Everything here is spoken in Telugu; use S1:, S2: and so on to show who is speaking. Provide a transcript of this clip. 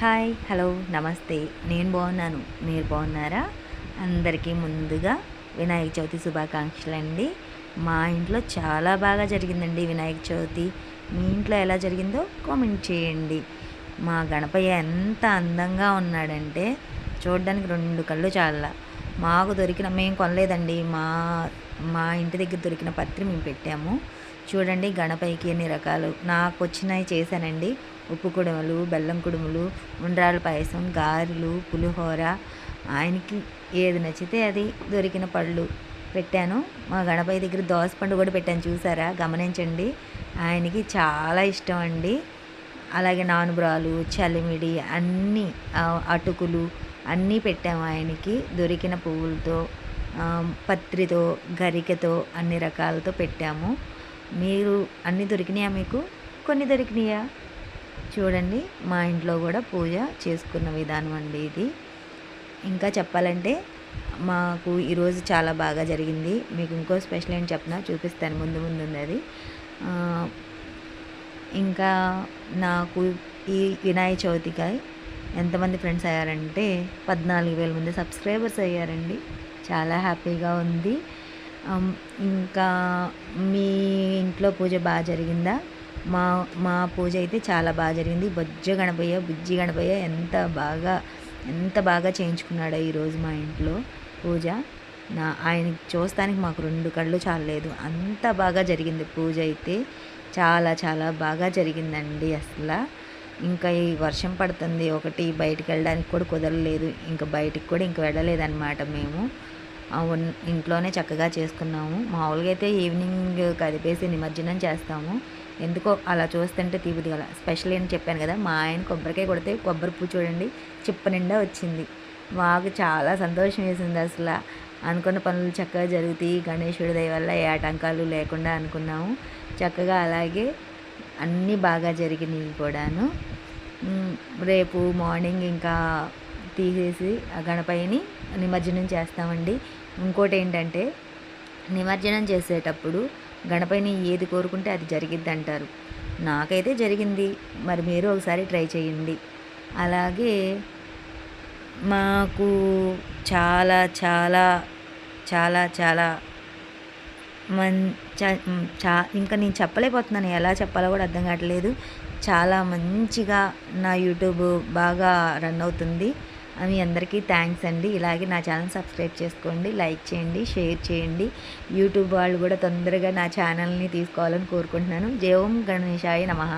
S1: హాయ్ హలో నమస్తే. నేను బాగున్నాను, మీరు బాగున్నారా? అందరికీ ముందుగా వినాయక చవితి శుభాకాంక్షలండి. మా ఇంట్లో చాలా బాగా జరిగిందండి వినాయక చవితి. మీ ఇంట్లో ఎలా జరిగిందో కామెంట్ చేయండి. మా గణపయ్య ఎంత అందంగా ఉన్నాడంటే చూడడానికి రెండు కళ్ళు చాలా. మాకు దొరికిన, మేము కొనలేదండి, మా మా ఇంటి దగ్గర దొరికిన పత్రి మేము పెట్టాము. చూడండి గణపయ్యకి ఎన్ని రకాలు నాకు వచ్చినవి చేశానండి. ఉప్పు కుడుములు, బెల్లం కుడుములు, ఉండ్రాల పాయసం, గారెలు, పులిహోర, ఆయనకి ఏది నచ్చితే అది దొరికిన పళ్ళు పెట్టాను. మా గణపయ్య దగ్గర దోసపండు కూడా పెట్టాను, చూసారా? గమనించండి. ఆయనకి చాలా ఇష్టం అండి. అలాగే నానుబ్రాలు, చలిమిడి అన్నీ, అటుకులు అన్నీ పెట్టాము ఆయనకి దొరికిన పువ్వులతో, పత్రితో, గరికెతో అన్ని రకాలతో పెట్టాము. మీరు అన్నీ దొరికినాయా? మీకు కొన్ని దొరికినాయా? చూడండి మా ఇంట్లో కూడా పూజ చేసుకున్న విధానం అండి ఇది. ఇంకా చెప్పాలంటే మాకు ఈరోజు చాలా బాగా జరిగింది. మీకు ఇంకో స్పెషల్ ఏంటి చెప్పినా చూపిస్తాను, ముందు ముందు ఉంది అది. ఇంకా నాకు ఈ వినాయక చవితికి ఎంతమంది ఫ్రెండ్స్ అయ్యారంటే 14,000 మంది సబ్స్క్రైబర్స్ అయ్యారండి. చాలా హ్యాపీగా ఉంది. ఇంకా మీ ఇంట్లో పూజ బాగా జరిగిందా? మా మా పూజ అయితే చాలా బాగా జరిగింది. బుజ్జి గణపయ్య ఎంత బాగా చేయించుకున్నాడో ఈరోజు మా ఇంట్లో పూజ. ఆయనకి చూస్తానికి మాకు రెండు కళ్ళు చాలలేదు, అంత బాగా జరిగింది పూజ అయితే. చాలా చాలా బాగా జరిగిందండి అసలు. ఇంకా ఈ వర్షం పడుతుంది, ఒకటి బయటికి వెళ్ళడానికి కూడా కుదరలేదు. ఇంకా బయటికి కూడా వెళ్ళలేదన్నమాట మేము. ఇంట్లోనే చక్కగా చేసుకున్నాము. మామూలుగా అయితే ఈవినింగ్ కదిపేసి నిమజ్జనం చేస్తాము. ఎందుకో అలా చూస్తుంటే తీపిది గల స్పెషల్ అని చెప్పాను కదా, మా ఆయన కొబ్బరికాయ కొడితే కొబ్బరి పువ్వు చూడండి చిప్ప నిండా వచ్చింది. మాకు చాలా సంతోషం వేసింది అసలు. అనుకున్న పనులు చక్కగా జరుగుతాయి గణేశుడి దయ వల్ల, ఏ ఆటంకాలు లేకుండా అనుకున్నాము. చక్కగా అలాగే అన్నీ బాగా జరిగినాయి కూడాను. రేపు మార్నింగ్ ఇంకా తీసేసి ఆ గణపయ్యని నిమజ్జనం చేస్తామండి. ఇంకోటి ఏంటంటే, నిమజ్జనం చేసేటప్పుడు గణపయ్యని ఏది కోరుకుంటే అది జరిగిద్ది అంటారు. నాకైతే జరిగింది, మరి మీరు ఒకసారి ట్రై చేయండి. అలాగే మాకు చాలా చాలా చాలా చాలా ఇంకా నేను చెప్పలేకపోతున్నాను, ఎలా చెప్పాలో కూడా అర్థం కావట్లేదు. చాలా మంచిగా నా యూట్యూబ్ బాగా రన్ అవుతుంది. మీ అందరికీ థ్యాంక్స్ అండి. ఇలాగే నా ఛానల్ సబ్స్క్రైబ్ చేసుకోండి, లైక్ చేయండి, షేర్ చేయండి. యూట్యూబ్ వాళ్ళు కూడా తొందరగా నా ఛానల్ని తీసుకోవాలని కోరుకుంటున్నాను. జై ఓం గణేశాయ నమః.